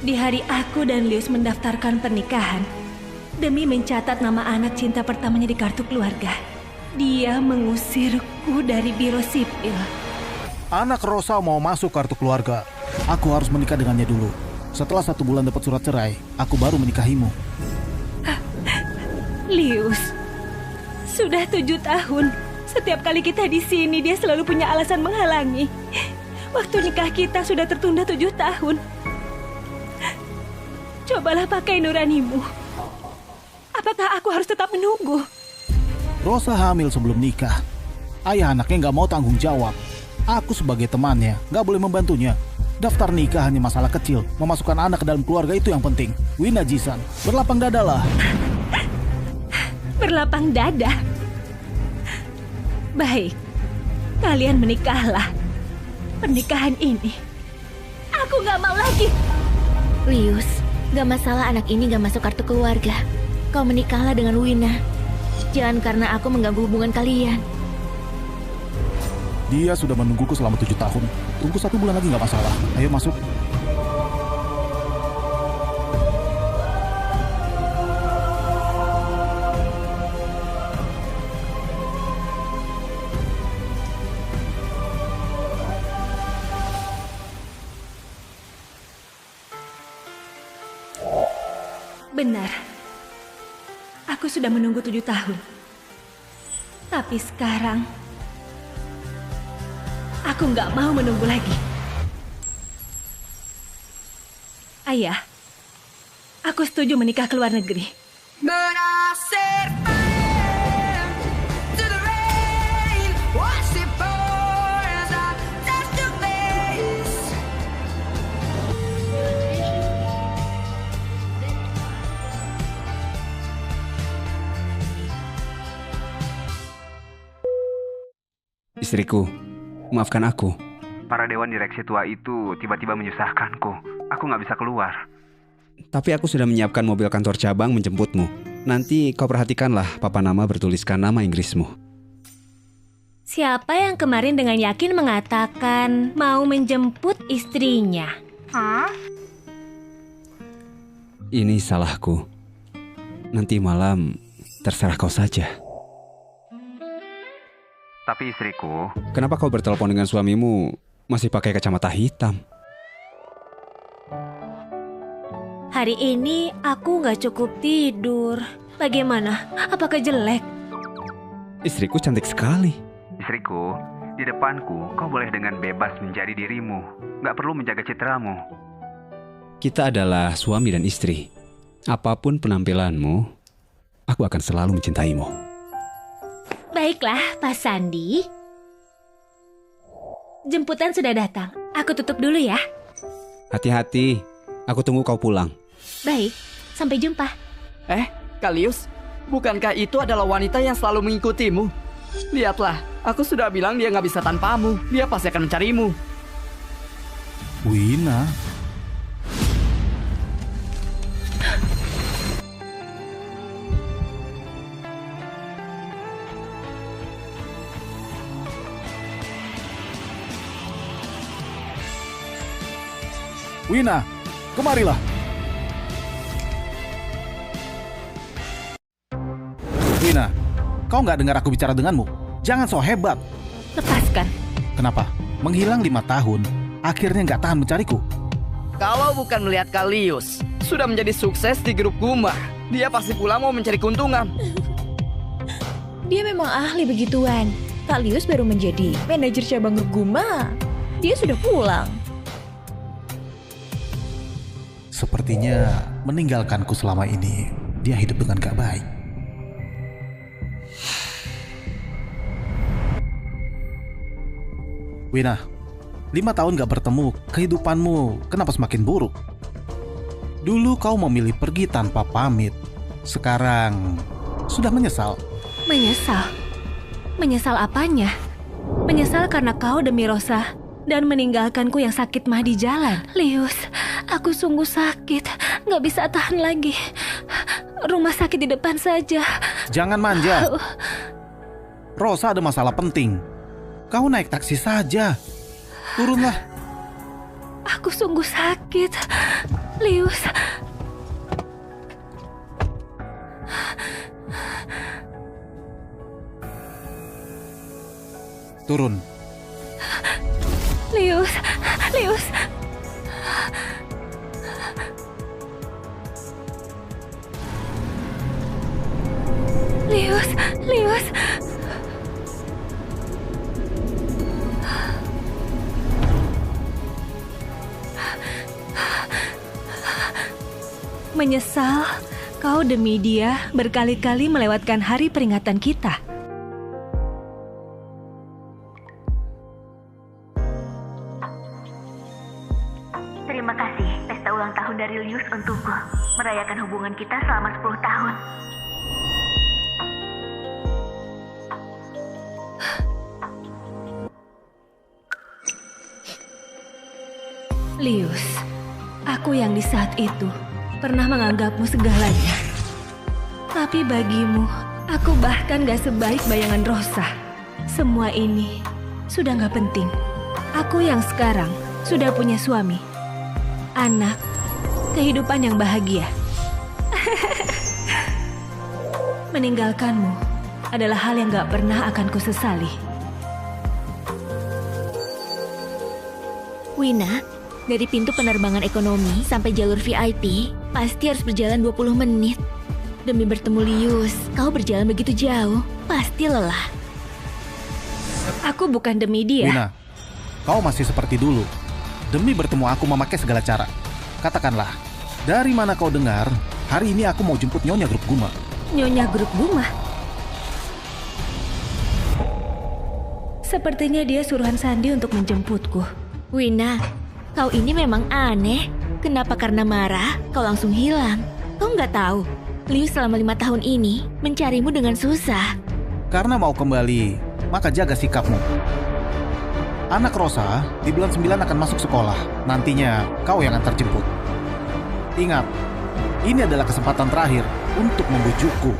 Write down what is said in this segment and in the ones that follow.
Di hari aku dan Lius mendaftarkan pernikahan, demi mencatat nama anak cinta pertamanya di kartu keluarga, dia mengusirku dari biro sipil. Anak Rosa mau masuk kartu keluarga. Aku harus menikah dengannya dulu. Setelah 1 bulan dapat surat cerai, aku baru menikahimu. Lius, sudah 7 tahun. Setiap kali kita di sini, dia selalu punya alasan menghalangi. Waktu nikah kita sudah tertunda 7 tahun. Cobalah pakai nuranimu. Apakah aku harus tetap menunggu? Rosa hamil sebelum nikah. Ayah anaknya nggak mau tanggung jawab. Aku sebagai temannya nggak boleh membantunya. Daftar nikah hanya masalah kecil. Memasukkan anak ke dalam keluarga itu yang penting. Wina Jisan, berlapang dadalah. Berlapang dada? Baik, kalian menikahlah. Pernikahan ini, aku nggak mau lagi. Lius, gak masalah anak ini gak masuk kartu keluarga. Kau menikahlah dengan Wina. Jangan karena aku mengganggu hubungan kalian. Dia sudah menungguku selama 7 tahun. Tunggu 1 bulan lagi nggak masalah. Ayo masuk. Benar. Aku sudah menunggu 7 tahun. Tapi sekarang, aku nggak mau menunggu lagi. Ayah, aku setuju menikah ke luar negeri. Istriku, maafkan aku. Para dewan direksi tua itu tiba-tiba menyusahkanku. Aku nggak bisa keluar. Tapi aku sudah menyiapkan mobil kantor cabang menjemputmu. Nanti kau perhatikanlah papan nama bertuliskan nama Inggrismu. Siapa yang kemarin dengan yakin mengatakan mau menjemput istrinya? Hah? Ini salahku. Nanti malam terserah kau saja. Tapi istriku... Kenapa kau bertelepon dengan suamimu masih pakai kacamata hitam? Hari ini aku nggak cukup tidur. Bagaimana? Apakah jelek? Istriku cantik sekali. Istriku, di depanku kau boleh dengan bebas menjadi dirimu. Nggak perlu menjaga citramu. Kita adalah suami dan istri. Apapun penampilanmu, aku akan selalu mencintaimu. Baiklah, Pak Sandi. Jemputan sudah datang. Aku tutup dulu ya. Hati-hati, aku tunggu kau pulang. Baik, sampai jumpa. Kalius, bukankah itu adalah wanita yang selalu mengikutimu? Lihatlah, aku sudah bilang dia nggak bisa tanpamu. Dia pasti akan mencarimu. Wina. Wina, kemarilah. Wina, kau nggak dengar aku bicara denganmu? Jangan so hebat. Lepaskan. Kenapa? Menghilang 5 tahun, akhirnya nggak tahan mencariku. Kalau bukan melihat Kalius sudah menjadi sukses di grup Guma, dia pasti pulang mau mencari keuntungan. Dia memang ahli begituan. Kalius baru menjadi manajer cabang grup Guma. Dia sudah pulang. Sepertinya meninggalkanku selama ini. Dia hidup dengan gak baik. Wina, 5 tahun gak bertemu, kehidupanmu kenapa semakin buruk? Dulu kau memilih pergi tanpa pamit. Sekarang sudah menyesal. Menyesal? Menyesal apanya? Menyesal karena kau demi Rosa dan meninggalkanku yang sakit mah di jalan. Lius, aku sungguh sakit. Gak bisa tahan lagi. Rumah sakit di depan saja. Jangan manja. Rosa ada masalah penting. Kau naik taksi saja. Turunlah. Aku sungguh sakit. Lius. Turun. Lius. Lius. Lius. Lius. Menyesal kau demi dia berkali-kali melewatkan hari peringatan kita. Terima kasih pesta ulang tahun dari Lius untukku. Merayakan hubungan kita selama 10 tahun. Lius, aku yang di saat itu pernah menganggapmu segalanya. Tapi bagimu, aku bahkan gak sebaik bayangan Rosa. Semua ini sudah gak penting. Aku yang sekarang sudah punya suami, anak, kehidupan yang bahagia. Meninggalkanmu adalah hal yang gak pernah akan kusesali. Wina, dari pintu penerbangan ekonomi sampai jalur VIP, pasti harus berjalan 20 menit. Demi bertemu Lius, kau berjalan begitu jauh, pasti lelah. Aku bukan demi dia. Wina, kau masih seperti dulu. Demi bertemu aku memakai segala cara. Katakanlah, dari mana kau dengar, hari ini aku mau jemput Nyonya Grup Guma. Nyonya Grup Guma? Sepertinya dia suruhan Sandi untuk menjemputku. Wina, kau ini memang aneh. Kenapa karena marah, kau langsung hilang? Kau nggak tahu, Lius selama 5 tahun ini mencarimu dengan susah. Karena mau kembali, maka jaga sikapmu. Anak Rosa di bulan 9 akan masuk sekolah. Nantinya kau yang akan terjemput. Ingat, ini adalah kesempatan terakhir untuk membujukku.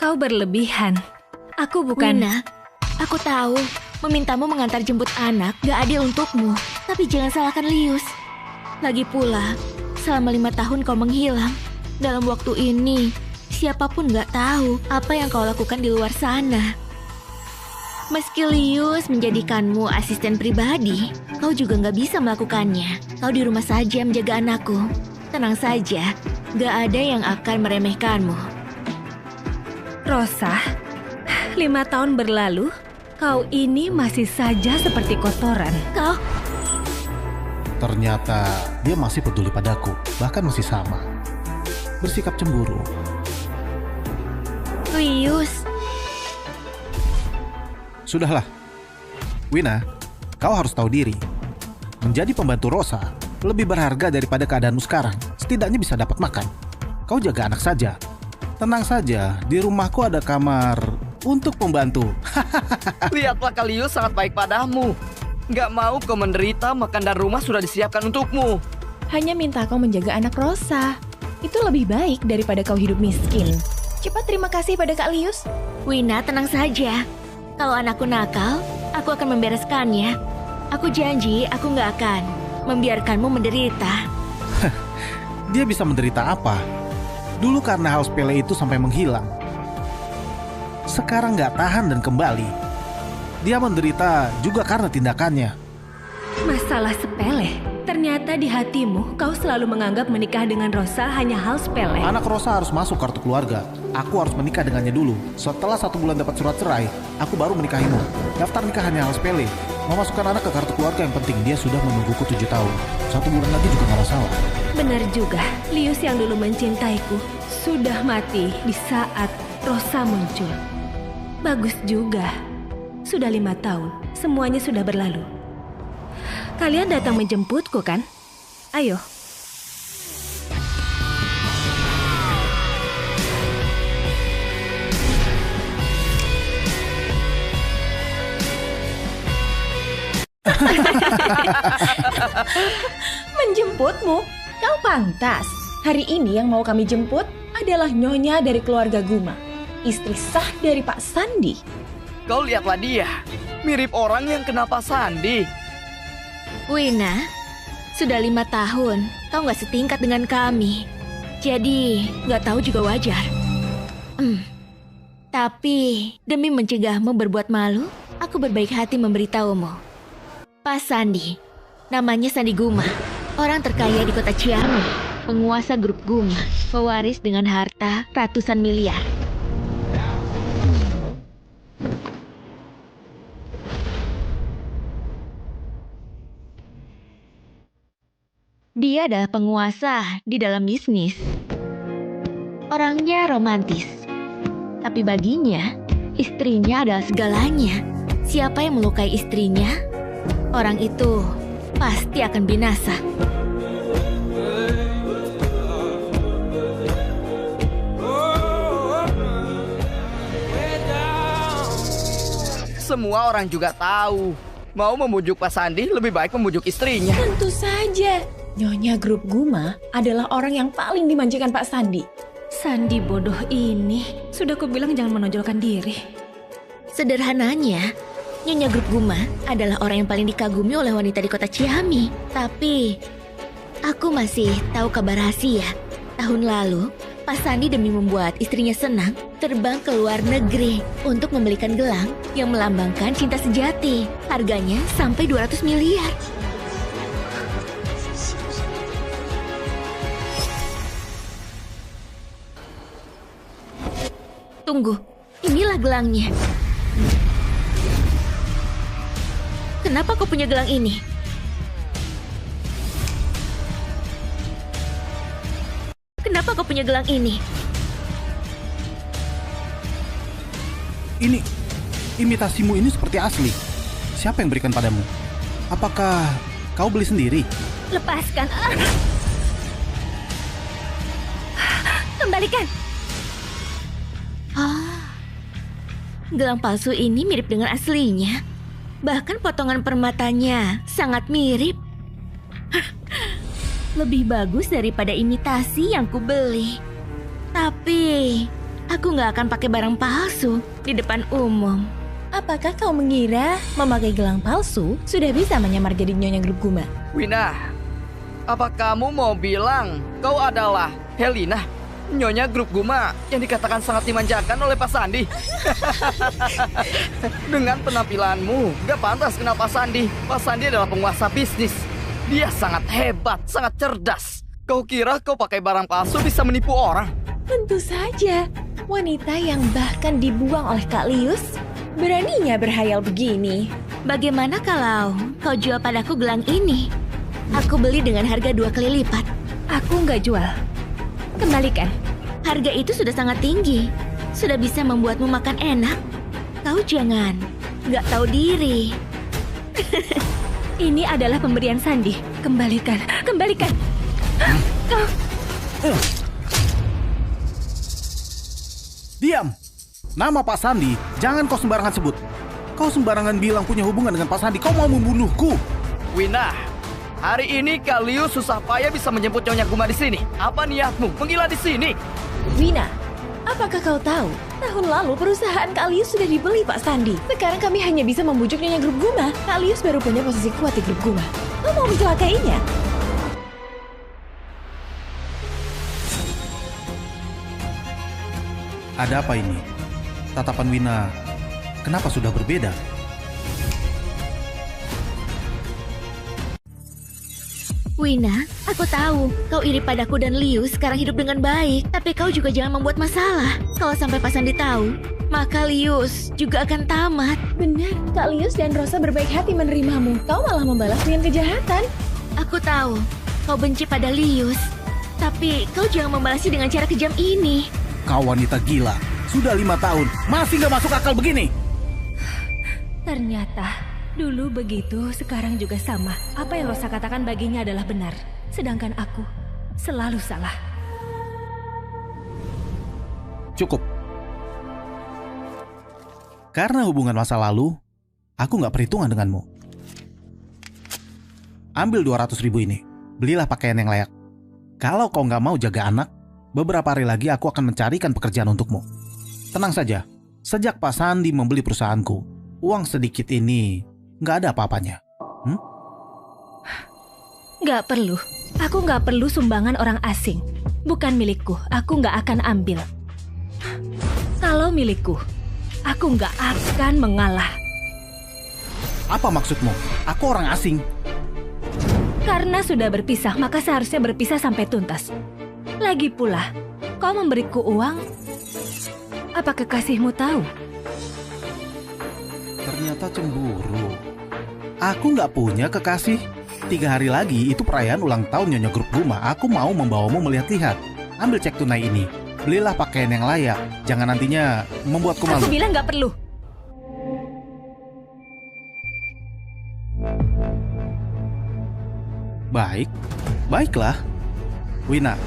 Kau berlebihan. Aku bukan... Wina, aku tahu memintamu mengantar jemput anak gak adil untukmu. Tapi jangan salahkan Lius. Lagi pula, selama 5 tahun kau menghilang. Dalam waktu ini, siapapun gak tahu apa yang kau lakukan di luar sana. Meski Lius menjadikanmu asisten pribadi, kau juga gak bisa melakukannya. Kau di rumah saja menjaga anakku. Tenang saja, gak ada yang akan meremehkanmu. Rosa, 5 tahun berlalu, kau ini masih saja seperti kotoran. Kau... Ternyata dia masih peduli padaku, bahkan masih sama. Bersikap cemburu. Lius... Sudahlah. Wina, kau harus tahu diri. Menjadi pembantu Rosa lebih berharga daripada keadaanmu sekarang. Setidaknya bisa dapat makan. Kau jaga anak saja. Tenang saja, di rumahku ada kamar untuk pembantu. Lihatlah Lius sangat baik padamu. Gak mau kau menderita, makan dan rumah sudah disiapkan untukmu. Hanya minta kau menjaga anak Rosa. Itu lebih baik daripada kau hidup miskin. Cepat terima kasih pada Kak Lius. Wina, tenang saja. Kalau anakku nakal, aku akan membereskannya. Aku janji aku gak akan membiarkanmu menderita. Dia bisa menderita apa? Dulu karena hal sepele itu sampai menghilang. Sekarang gak tahan dan kembali. Dia menderita juga karena tindakannya. Masalah sepele. Ternyata di hatimu, kau selalu menganggap menikah dengan Rosa hanya hal sepele. Anak Rosa harus masuk kartu keluarga. Aku harus menikah dengannya dulu. Setelah 1 bulan dapat surat cerai, aku baru menikahimu. Daftar nikah hanya hal sepele. Memasukkan anak ke kartu keluarga yang penting. Dia sudah menungguku 7 tahun. 1 bulan lagi juga gak masalah. Benar juga, Lius yang dulu mencintaiku sudah mati di saat Rosa muncul. Bagus juga. Sudah 5 tahun, semuanya sudah berlalu. Kalian datang menjemputku kan? Ayo. Menjemputmu? Kau pantas. Hari ini yang mau kami jemput adalah Nyonya dari keluarga Guma, istri sah dari Pak Sandi. Kau lihatlah dia. Mirip orang yang kena Pak Sandi. Wina, sudah 5 tahun, kau nggak setingkat dengan kami. Jadi, nggak tahu juga wajar. Tapi, demi mencegahmu berbuat malu, aku berbaik hati memberitahumu. Pak Sandi, namanya Sandi Guma, orang terkaya di kota Ciamis, penguasa grup Guma, pewaris dengan harta ratusan miliar. Dia adalah penguasa di dalam bisnis. Orangnya romantis. Tapi baginya, istrinya adalah segalanya. Siapa yang melukai istrinya, orang itu pasti akan binasa. Semua orang juga tahu. Mau memujuk Pak Sandi, lebih baik memujuk istrinya. Tentu saja. Nyonya Grup Guma adalah orang yang paling dimanjakan Pak Sandi. Sandi bodoh ini. Sudah kubilang jangan menonjolkan diri. Sederhananya, Nyonya Grup Guma adalah orang yang paling dikagumi oleh wanita di kota Ciamis. Tapi, aku masih tahu kabar rahasia. Tahun lalu, Pak Sandi demi membuat istrinya senang, terbang ke luar negeri untuk membelikan gelang yang melambangkan cinta sejati. Harganya sampai 200 miliar. Tunggu, inilah gelangnya. Kenapa kau punya gelang ini? Kenapa kau punya gelang ini? Ini, imitasimu ini seperti asli. Siapa yang berikan padamu? Apakah kau beli sendiri? Lepaskan. Kembalikan. Gelang palsu ini mirip dengan aslinya. Bahkan potongan permatanya sangat mirip. Lebih bagus daripada imitasi yang kubeli. Tapi, aku nggak akan pakai barang palsu di depan umum. Apakah kau mengira memakai gelang palsu sudah bisa menyamar jadi Nyonya Grup Guma? Wina, apa kamu mau bilang kau adalah Helena, Nyonya Grup Guma yang dikatakan sangat dimanjakan oleh Pak Sandi? Dengan penampilanmu, gak pantas kenal Pak Sandi. Pak Sandi adalah penguasa bisnis. Dia sangat hebat, sangat cerdas. Kau kira kau pakai barang palsu bisa menipu orang? Tentu saja. Wanita yang bahkan dibuang oleh Kak Lius beraninya berhayal begini. Bagaimana kalau kau jual padaku gelang ini? Aku beli dengan harga 2 kali lipat. Aku nggak jual. Kembalikan. Harga itu sudah sangat tinggi. Sudah bisa membuatmu makan enak. Kau jangan nggak tahu diri. Ini adalah pemberian Sandi. Kembalikan. Kembalikan. Kau... Diam! Nama Pak Sandi, jangan kau sembarangan sebut. Kau sembarangan bilang punya hubungan dengan Pak Sandi. Kau mau membunuhku. Wina, hari ini Kalius susah payah bisa menjemput Nyonya Guma di sini. Apa niatmu menggila di sini? Wina, apakah kau tahu? Tahun lalu perusahaan Kak Lius sudah dibeli Pak Sandi. Sekarang kami hanya bisa membujuk Nyonya Grup Guma. Kak Lius baru punya posisi kuat di Grup Guma. Kau mau mencelakainya? Ada apa ini? Tatapan Wina, kenapa sudah berbeda? Wina, aku tahu kau iri padaku dan Lius sekarang hidup dengan baik. Tapi kau juga jangan membuat masalah. Kalau sampai Pak Sandi tahu, maka Lius juga akan tamat. Benar, Kak Lius dan Rosa berbaik hati menerimamu. Kau malah membalas dengan kejahatan. Aku tahu kau benci pada Lius. Tapi kau jangan membalasnya dengan cara kejam ini. Kau wanita gila. Sudah 5 tahun, masih gak masuk akal begini. Ternyata dulu begitu, sekarang juga sama. Apa yang Rosa katakan baginya adalah benar. Sedangkan aku selalu salah. Cukup. Karena hubungan masa lalu, aku gak perhitungan denganmu. Ambil 200.000 ini. Belilah pakaian yang layak. Kalau kau gak mau jaga anak, beberapa hari lagi aku akan mencarikan pekerjaan untukmu. Tenang saja, sejak Pak Sandi membeli perusahaanku, Uang sedikit ini nggak ada apa-apanya. Nggak perlu. Aku nggak perlu sumbangan orang asing. Bukan milikku, aku nggak akan ambil. Kalau milikku, aku nggak akan mengalah. Apa maksudmu? Aku orang asing. Karena sudah berpisah, maka seharusnya berpisah sampai tuntas. Lagi pula, kau memberiku uang. Apa kekasihmu tahu? Ternyata cemburu. Aku nggak punya kekasih. 3 hari lagi itu perayaan ulang tahun Nyonya Grup Guma. Aku mau membawamu melihat-lihat. Ambil cek tunai ini. Belilah pakaian yang layak. Jangan nantinya membuatku malu. Aku bilang nggak perlu. Baik, baiklah. Wina,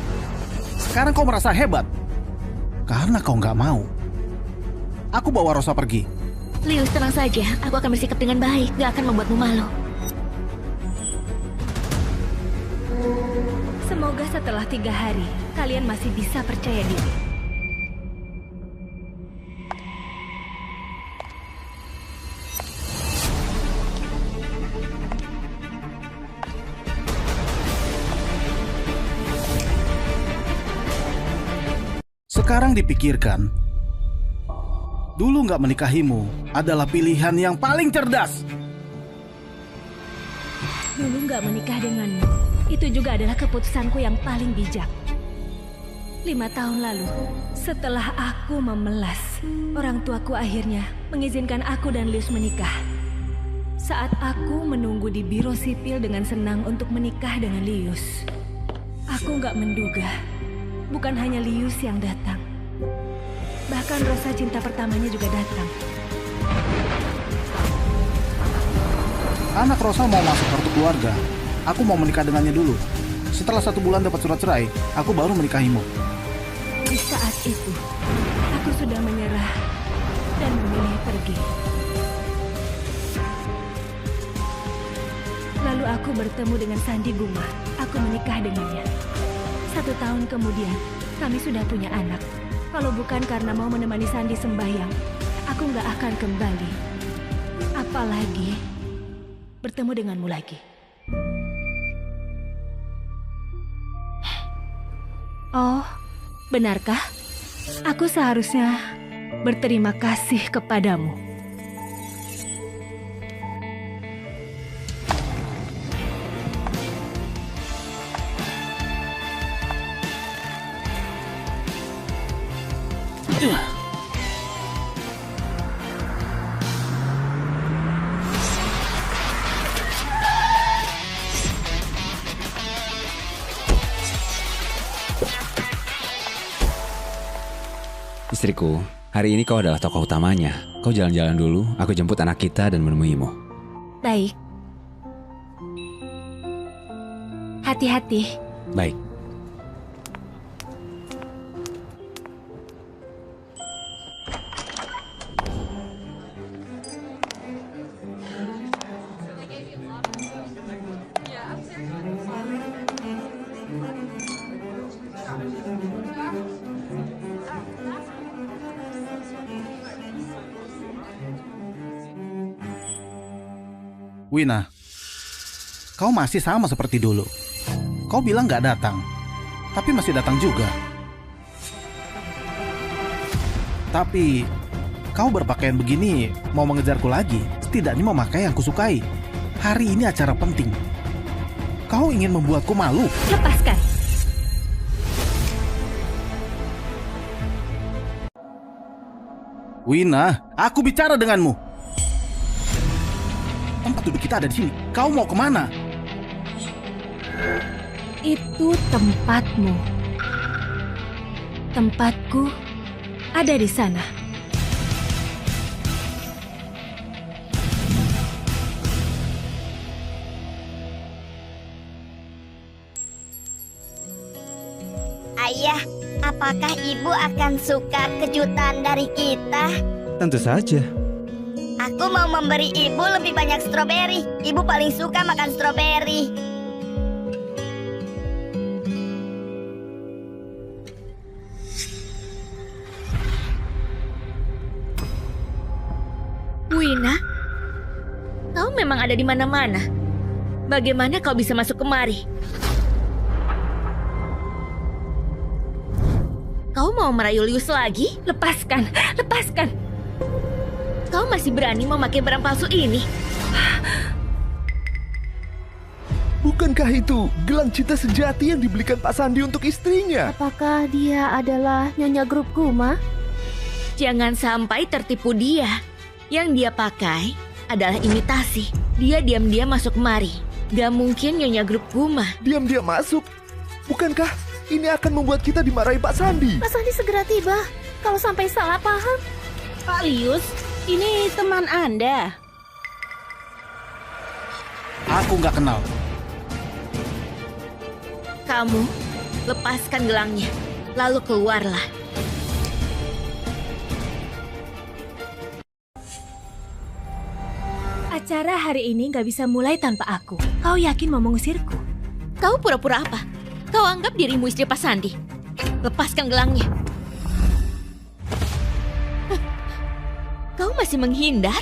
sekarang kau merasa hebat. Karena kau nggak mau. Aku bawa Rosa pergi. Lius, tenang saja. Aku akan bersikap dengan baik. Gak akan membuatmu malu. Semoga setelah 3 hari, kalian masih bisa percaya diri. Sekarang dipikirkan, dulu nggak menikahimu adalah pilihan yang paling cerdas. Dulu nggak menikah denganmu, itu juga adalah keputusanku yang paling bijak. 5 tahun lalu, setelah aku memelas, orang tuaku akhirnya mengizinkan aku dan Lius menikah. Saat aku menunggu di biro sipil dengan senang untuk menikah dengan Lius, aku nggak menduga, bukan hanya Lius yang datang. Bahkan Rosa cinta pertamanya juga datang. Anak Rosa mau masuk kartu keluarga. Aku mau menikah dengannya dulu. Setelah 1 bulan dapat surat cerai, aku baru menikahimu. Di saat itu, aku sudah menyerah dan memilih pergi. Lalu aku bertemu dengan Sandi Guma. Aku menikah dengannya. 1 tahun kemudian, kami sudah punya anak. Kalau bukan karena mau menemani Sandi sembahyang, aku nggak akan kembali. Apalagi bertemu denganmu lagi. Oh, benarkah? Aku seharusnya berterima kasih kepadamu. Istriku, hari ini kau adalah tokoh utamanya. Kau jalan-jalan dulu, aku jemput anak kita dan menemuimu. Baik. Hati-hati. Baik. Wina, kau masih sama seperti dulu. Kau bilang nggak datang, tapi masih datang juga. Tapi kau berpakaian begini mau mengejarku lagi. Setidaknya memakai yang kusukai. Hari ini acara penting. Kau ingin membuatku malu. Lepaskan. Wina, aku bicara denganmu. Tempat duduk kita ada di sini. Kau mau kemana? Itu tempatmu. Tempatku ada di sana. Ayah, apakah ibu akan suka kejutan dari kita? Tentu saja. Aku mau memberi ibu lebih banyak stroberi. Ibu paling suka makan stroberi. Wina, kau memang ada di mana-mana. Bagaimana kau bisa masuk kemari? Kau mau merayu Lius lagi? Lepaskan, lepaskan. Kau masih berani memakai barang palsu ini? Bukankah itu gelang cinta sejati yang dibelikan Pak Sandi untuk istrinya? Apakah dia adalah Nyonya Grup Guma? Jangan sampai tertipu dia. Yang dia pakai adalah imitasi. Dia diam-diam masuk kemari. Gak mungkin Nyonya Grup Guma. Diam-diam masuk? Bukankah ini akan membuat kita dimarahi Pak Sandi? Pak Sandi segera tiba. Kalau sampai salah paham. Pak Lius, ini teman Anda. Aku nggak kenal. Kamu lepaskan gelangnya, lalu keluarlah. Acara hari ini nggak bisa mulai tanpa aku. Kau yakin mau mengusirku? Kau pura-pura apa? Kau anggap dirimu istri Pak Sandi. Lepaskan gelangnya. Kau masih menghindar?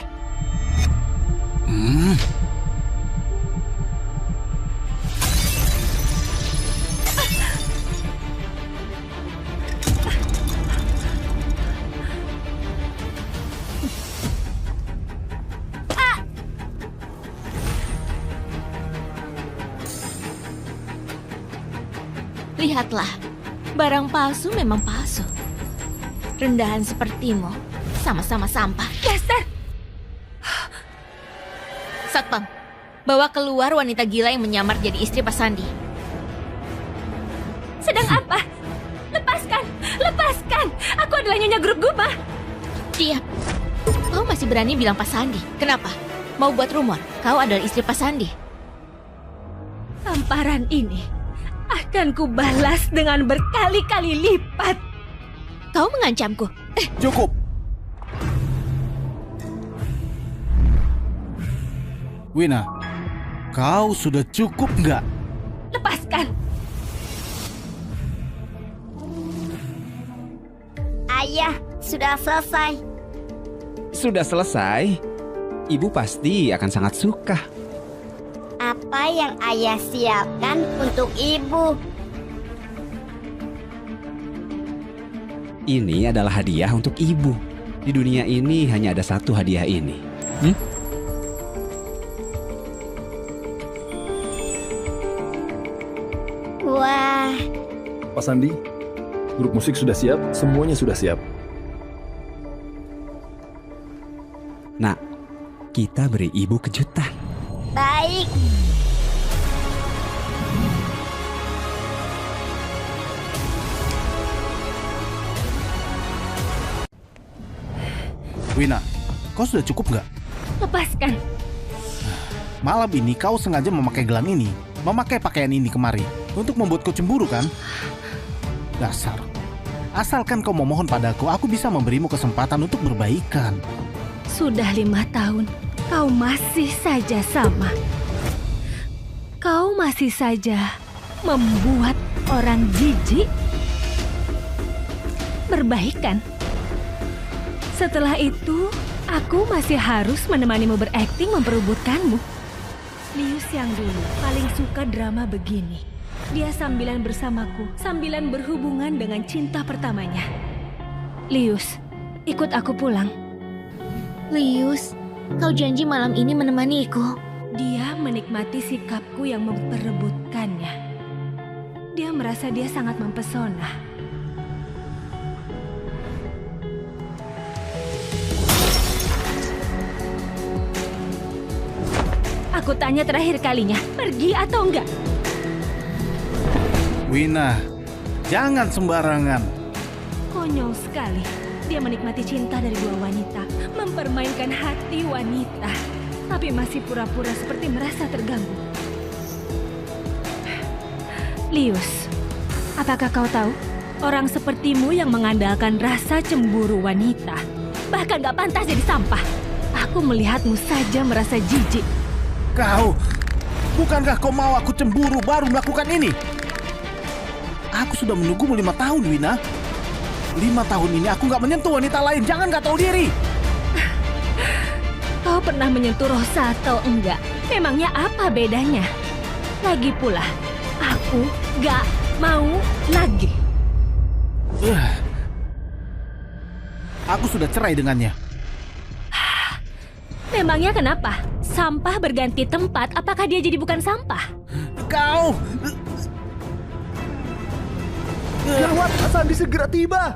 Lihatlah, barang palsu memang palsu. Rendahan sepertimu, sama-sama sampah. Dasar! Satpam, bawa keluar wanita gila yang menyamar jadi istri Pak Sandi. Sedang apa? Lepaskan! Lepaskan! Aku adalah Nyonya Grup Guma. Diam. Kau masih berani bilang Pak Sandi. Kenapa? Mau buat rumor kau adalah istri Pak Sandi? Tamparan ini akan kubalas dengan berkali-kali lipat. Kau mengancamku. Cukup. Wina, kau sudah cukup nggak? Lepaskan. Ayah, sudah selesai. Sudah selesai? Ibu pasti akan sangat suka. Apa yang ayah siapkan untuk ibu? Ini adalah hadiah untuk ibu. Di dunia ini hanya ada satu hadiah ini. Wah. Pak Sandi, grup musik sudah siap, semuanya sudah siap. Nak, kita beri ibu kejutan. Baik. Wina, kau sudah cukup nggak? Lepaskan. Malam ini kau sengaja memakai gelang ini, memakai pakaian ini kemari, untuk membuatku cemburu kan? Dasar. Asalkan kau memohon padaku, aku bisa memberimu kesempatan untuk berbaikan. Sudah 5 tahun, kau masih saja sama. Kau masih saja membuat orang jijik berbaikan. Setelah itu, aku masih harus menemanimu berakting memperebutkanmu. Lius yang dulu paling suka drama begini. Dia sambilan bersamaku, sambilan berhubungan dengan cinta pertamanya. Lius, ikut aku pulang. Lius, kau janji malam ini menemaniku. Dia menikmati sikapku yang memperebutkannya. Dia merasa dia sangat mempesona. Aku tanya terakhir kalinya, pergi atau enggak? Wina, jangan sembarangan. Konyol sekali. Dia menikmati cinta dari 2 wanita, mempermainkan hati wanita, tapi masih pura-pura seperti merasa terganggu. Lius, apakah kau tahu? Orang sepertimu yang mengandalkan rasa cemburu wanita, bahkan gak pantas jadi sampah. Aku melihatmu saja merasa jijik. Kau, bukankah kau mau aku cemburu baru melakukan ini? Aku sudah menunggumu 5 tahun, Wina. 5 tahun ini aku gak menyentuh wanita lain, jangan gak tahu diri. pernah menyentuh Rosa atau enggak, memangnya apa bedanya? Lagi pula, aku gak mau lagi. Aku sudah cerai dengannya. Memangnya kenapa? Sampah berganti tempat, apakah dia jadi bukan sampah? Kau! Gawat, Pak Sandi segera tiba.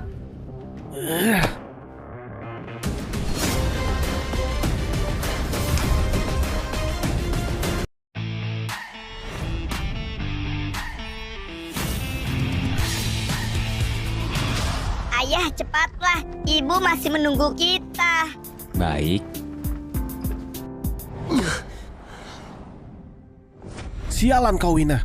Ayah, cepatlah. Ibu masih menunggu kita. Baik. Sialan kau, Wina.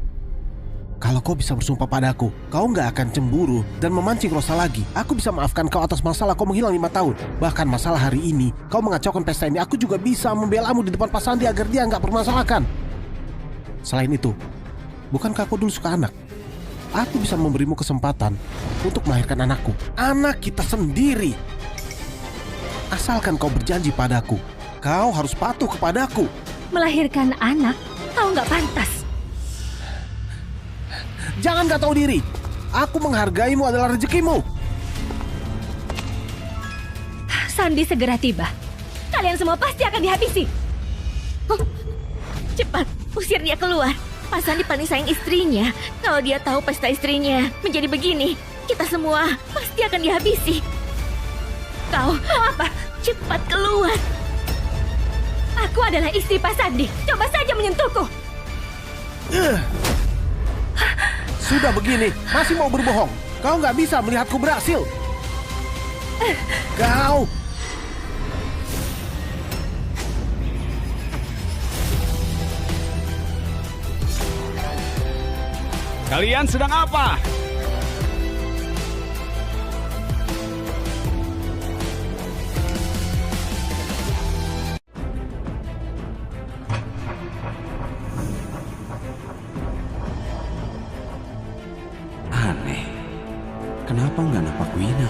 Kalau kau bisa bersumpah padaku, kau nggak akan cemburu dan memancing Rosa lagi. Aku bisa maafkan kau atas masalah kau menghilang 5 tahun. Bahkan masalah hari ini, kau mengacaukan pesta ini. Aku juga bisa membelamu di depan Pak Sandi agar dia nggak permasalahkan. Selain itu, bukankah kau dulu suka anak? Aku bisa memberimu kesempatan untuk melahirkan anakku. Anak kita sendiri. Asalkan kau berjanji padaku, kau harus patuh kepadaku. Melahirkan anak, kau nggak pantas. Jangan gak tahu diri. Aku menghargaimu adalah rezekimu. Sandi segera tiba. Kalian semua pasti akan dihabisi. Cepat, usir dia keluar. Pak Sandi paling sayang istrinya. Kalau dia tahu pesta istrinya menjadi begini, kita semua pasti akan dihabisi. Kau mau apa? Cepat keluar. Aku adalah istri Pak Sandi. Coba saja menyentuhku. Sudah begini, masih mau berbohong. Kau nggak bisa melihatku berhasil. Kau... Kalian sedang apa? Aneh. Kenapa nggak nampak Wina?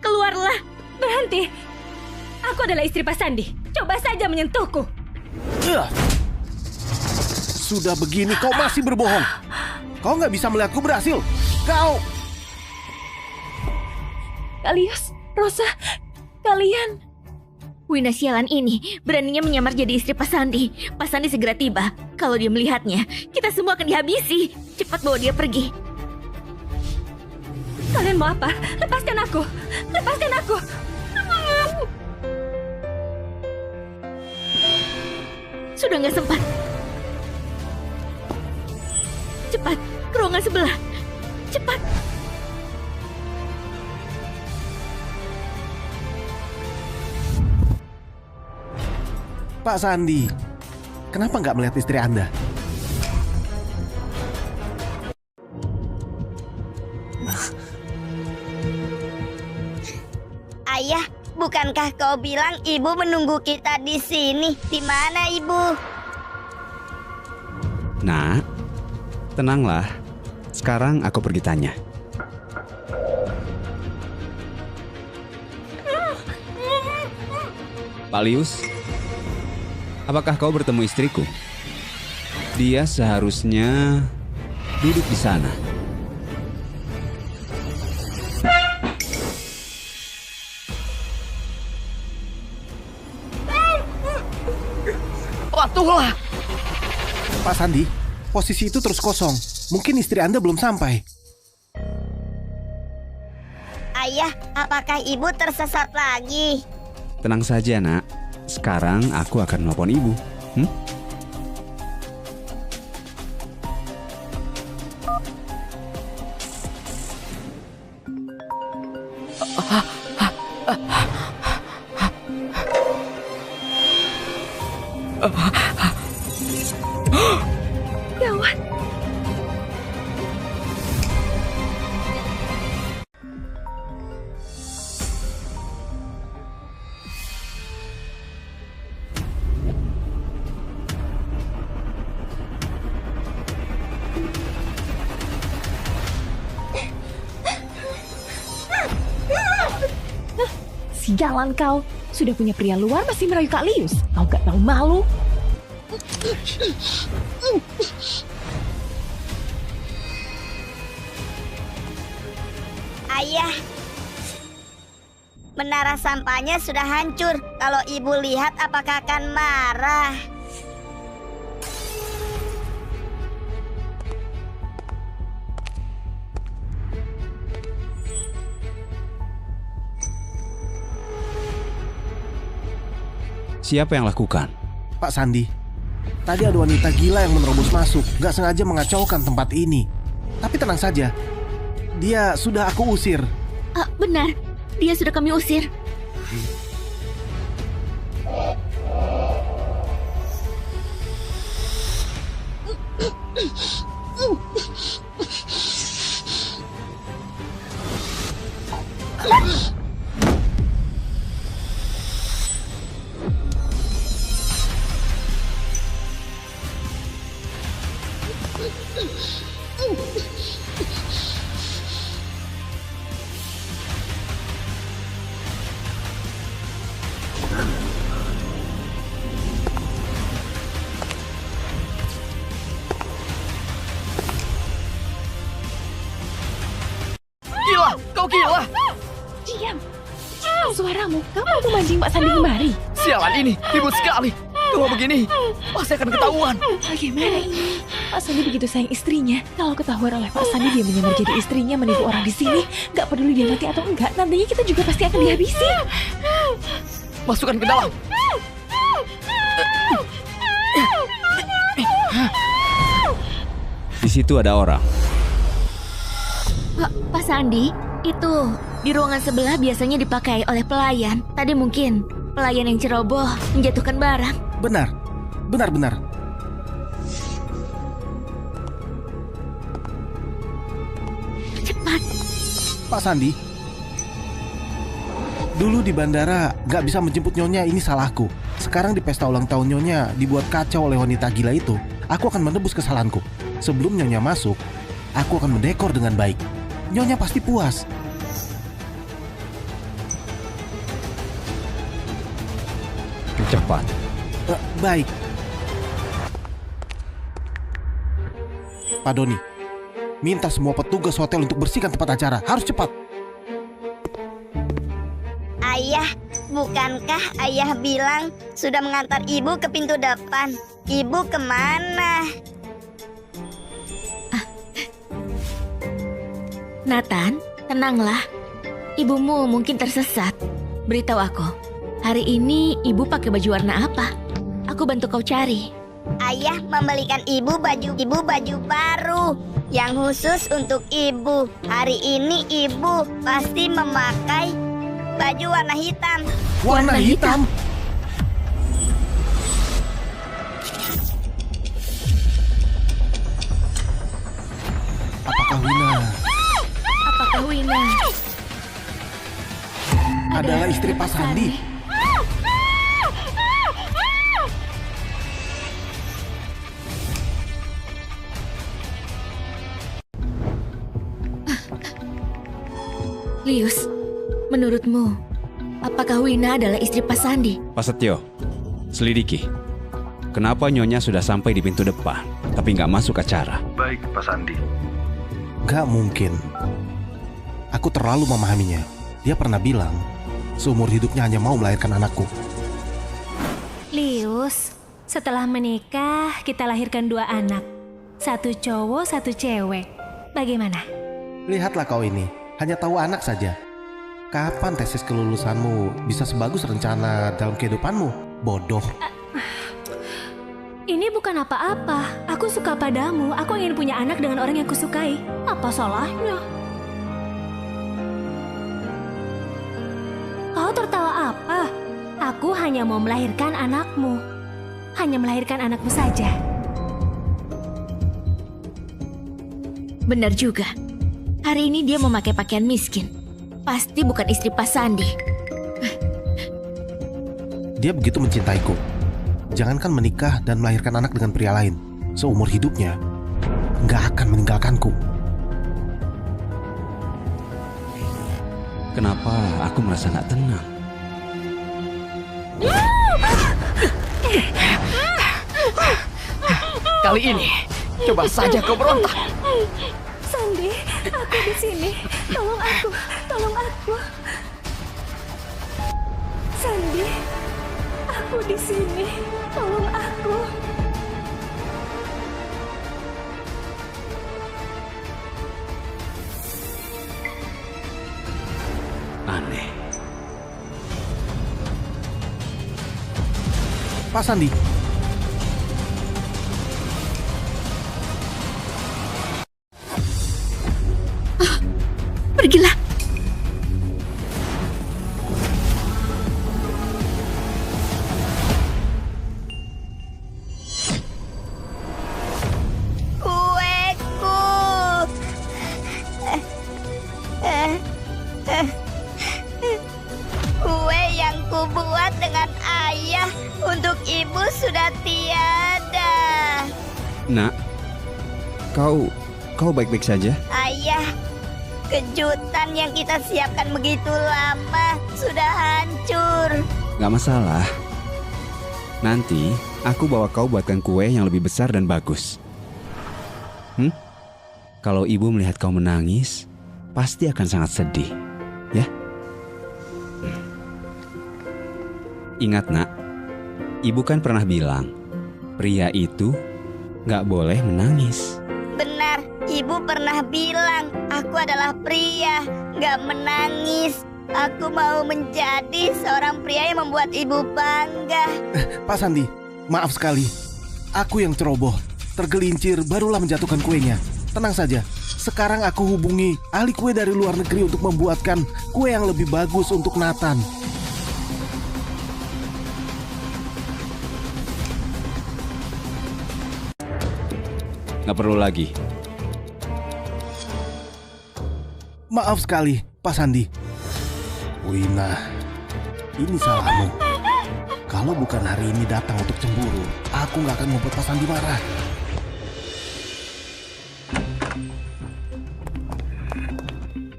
Keluarlah. Berhenti. Aku adalah istri Pak Sandi. Coba saja menyentuhku. Sudah begini kau masih berbohong. Kau nggak bisa melihatku berhasil. Kau... Kalius, Rosa, kalian... Wina sialan ini beraninya menyamar jadi istri Pak Sandi. Pak Sandi segera tiba. Kalau dia melihatnya, kita semua akan dihabisi. Cepat bawa dia pergi. Kalian mau apa? Lepaskan aku! Lepaskan aku! Sudah nggak sempat. Cepat, ke ruangan sebelah. Cepat. Pak Sandi, kenapa nggak melihat istri Anda? Ayah, bukankah kau bilang ibu menunggu kita di sini? Di mana ibu? Nak, tenanglah. Sekarang aku pergi tanya. Palius, apakah kau bertemu istriku? Dia seharusnya duduk di sana. Patuhlah. Pak Sandi, posisi itu terus kosong. Mungkin istri Anda belum sampai. Ayah, apakah ibu tersesat lagi? Tenang saja, Nak. Sekarang aku akan melapor ibu. Gawat. Sialan kau. Sudah punya pria luar masih merayu Kak Lius. Kau gak tahu malu. Ayah, menara sampahnya sudah hancur. Kalau ibu lihat, apakah akan marah? Siapa yang lakukan? Pak Sandi, tadi ada wanita gila yang menerobos masuk. Gak sengaja mengacaukan tempat ini. Tapi tenang saja, dia sudah aku usir. Benar, dia sudah kami usir. Gila, kau gila. Diam. Jangan suaramu. Kau mau memancing Pak Sandi kemari. Sialan ini, ribut sekali. Kalau begini, pasti akan ketahuan. Bagaimana ini? Pak Sandi begitu sayang istrinya. Kalau ketahuan oleh Pak Sandi dia menyamar jadi istrinya menipu orang di sini, gak peduli dia mati atau enggak, nantinya kita juga pasti akan dihabisi. Masukkan ke dalam. Di situ ada orang. Pak Sandi, itu di ruangan sebelah biasanya dipakai oleh pelayan. Tadi mungkin pelayan yang ceroboh menjatuhkan barang. Benar. Cepat. Pak Sandi, dulu di bandara gak bisa menjemput Nyonya, ini salahku. Sekarang di pesta ulang tahun Nyonya dibuat kacau oleh wanita gila itu. Aku akan menebus kesalahanku. Sebelum Nyonya masuk, aku akan mendekor dengan baik. Nyonya pasti puas. Cepat. Baik. Pak Doni, minta semua petugas hotel untuk bersihkan tempat acara. Harus cepat. Ayah, bukankah ayah bilang sudah mengantar ibu ke pintu depan? Ibu kemana? Nathan, tenanglah. Ibumu mungkin tersesat. Beritahu aku, hari ini ibu pakai baju warna apa? Aku bantu kau cari. Ayah membelikan ibu baju baru yang khusus untuk ibu. Hari ini ibu pasti memakai baju warna hitam. Warna hitam? Apakah Wina adalah istri Pak Sandi? Lius, menurutmu, apakah Wina adalah istri Pak Sandi? Pak Setio, selidiki. Kenapa Nyonya sudah sampai di pintu depan, tapi nggak masuk acara? Baik, Pak Sandi. Gak mungkin. Aku terlalu memahaminya. Dia pernah bilang, seumur hidupnya hanya mau melahirkan anakku. Lius, setelah menikah kita lahirkan 2 anak. 1 cowok, 1 cewek. Bagaimana? Lihatlah kau ini, hanya tahu anak saja. Kapan tesis kelulusanmu bisa sebagus rencana dalam kehidupanmu? Bodoh. Ini bukan apa-apa. Aku suka padamu. Aku ingin punya anak dengan orang yang kusukai. Apa salahnya? Kau tertawa apa? Aku hanya mau melahirkan anakmu. Hanya melahirkan anakmu saja. Benar juga. Hari ini dia memakai pakaian miskin. Pasti bukan istri Pak Sandi. Dia begitu mencintaiku. Jangankan menikah dan melahirkan anak dengan pria lain, seumur hidupnya nggak akan meninggalkanku. Kenapa aku merasa nggak tenang? kali ini. Coba saja kau berontak. Sandi, aku di sini. Tolong aku, tolong aku. Sandi, aku di sini. Tolong aku. Aneh. Pak Sandi. Pergilah. Kueku. Kue yang kubuat dengan ayah untuk ibu sudah tiada. Nak, kau baik-baik saja? Ayah, kejutan yang kita siapkan begitu lama sudah hancur. Gak masalah. Nanti aku bawa kau buatkan kue yang lebih besar dan bagus. Kalau ibu melihat kau menangis, pasti akan sangat sedih, ya? Ingat nak, ibu kan pernah bilang, pria itu gak boleh menangis. Benar, ibu pernah bilang aku adalah pria, gak menangis. Aku mau menjadi seorang pria yang membuat ibu bangga. Pak Sandi, maaf sekali. Aku yang ceroboh, tergelincir barulah menjatuhkan kuenya. Tenang saja, sekarang aku hubungi ahli kue dari luar negeri untuk membuatkan kue yang lebih bagus untuk Nathan. Gak perlu lagi. Maaf sekali, Pak Sandi. Wina, ini salahmu. Kalau bukan hari ini datang untuk cemburu, aku gak akan membuat Pak Sandi marah.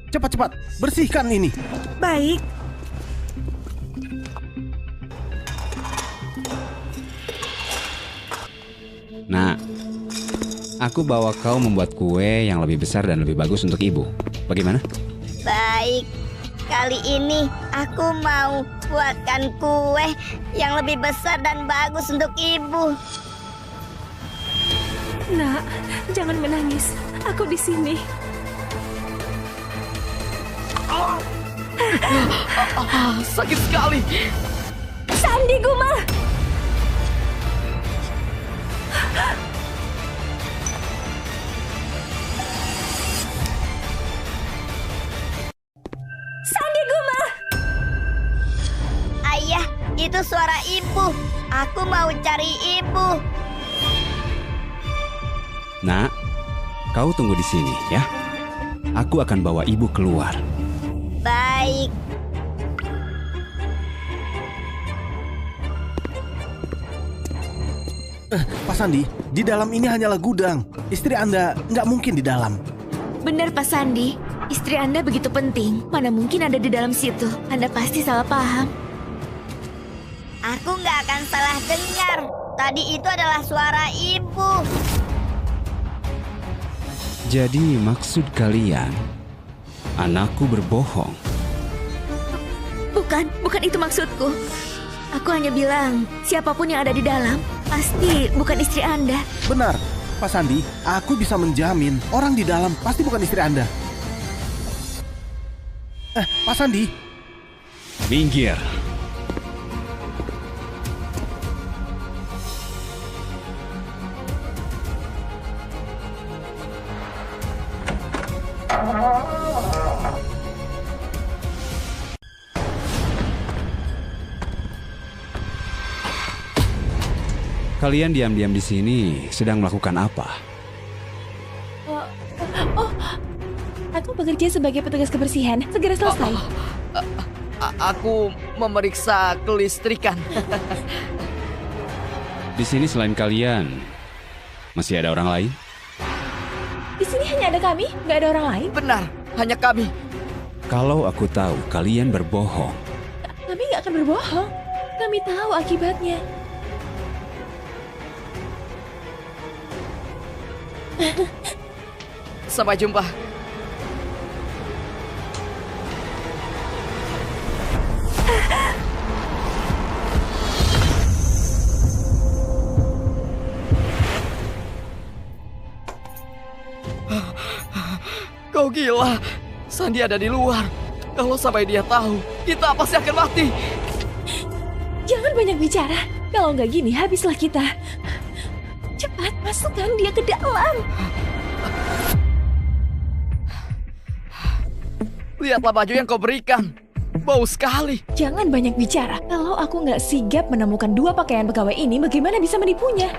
Cepat-cepat, bersihkan ini. Baik. Nah, aku bawa kau membuat kue yang lebih besar dan lebih bagus untuk ibu. Bagaimana? Baik, kali ini aku mau buatkan kue yang lebih besar dan bagus untuk ibu. Nak, jangan menangis. Aku di sini. Sakit sekali. Sandi Guma! Sandi Guma! Ayah, itu suara ibu. Aku mau cari ibu. Nak, kau tunggu di sini ya. Aku akan bawa ibu keluar. Baik. Pak Sandi, di dalam ini hanyalah gudang. Istri Anda nggak mungkin di dalam. Benar Pak Sandi, istri Anda begitu penting. Mana mungkin ada di dalam situ? Anda pasti salah paham. Aku nggak akan salah dengar. Tadi itu adalah suara ibu. Jadi maksud kalian, anakku berbohong? Bukan itu maksudku. Aku hanya bilang, siapapun yang ada di dalam, pasti bukan istri Anda. Benar, Pak Sandi, aku bisa menjamin orang di dalam pasti bukan istri Anda. Pak Sandi. Minggir. Kalian diam-diam di sini sedang melakukan apa? Aku bekerja sebagai petugas kebersihan. Segera selesai. Aku memeriksa kelistrikan. Di sini selain kalian, masih ada orang lain? Di sini hanya ada kami, nggak ada orang lain. Benar, hanya kami. Kalau aku tahu kalian berbohong, Kami nggak akan berbohong. Kami tahu akibatnya. Sampai jumpa. Kau gila. Sandi ada di luar. Kalau sampai dia tahu, kita pasti akan mati. Jangan banyak bicara. Kalau nggak gini, habislah kita. Cepat, masukkan dia ke dalam. Lihatlah baju yang kau berikan. Bau sekali. Jangan banyak bicara. Kalau aku nggak sigap menemukan 2 pakaian pegawai ini, bagaimana bisa menipunya?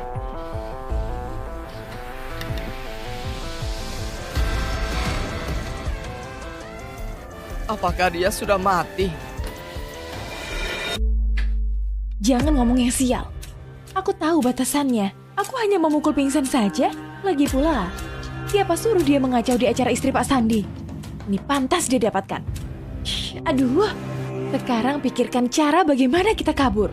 Apakah dia sudah mati? Jangan ngomong yang sial. Aku tahu batasannya. Aku hanya memukul pingsan saja. Lagi pula, siapa suruh dia mengacau di acara istri Pak Sandi? Ini pantas dia dapatkan. Aduh, sekarang pikirkan cara bagaimana kita kabur.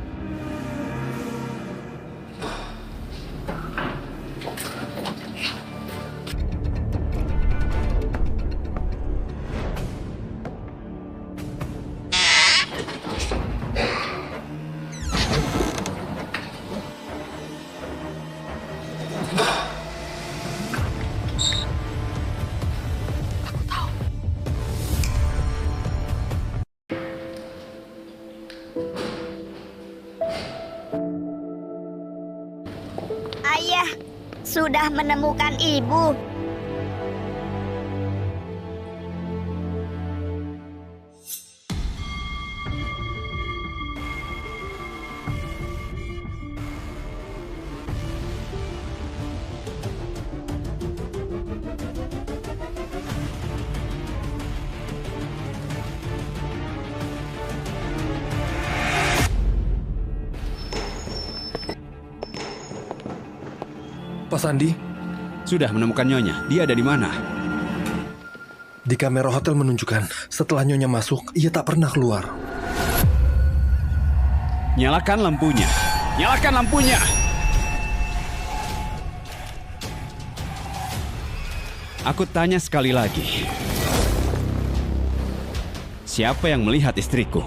Ayah sudah menemukan ibu. Pak Sandi, Sudah menemukan Nyonya. Dia ada di mana? di kamera hotel menunjukkan setelah Nyonya masuk, ia tak pernah keluar. Nyalakan lampunya. Nyalakan lampunya. Aku tanya sekali lagi. Siapa yang melihat istriku?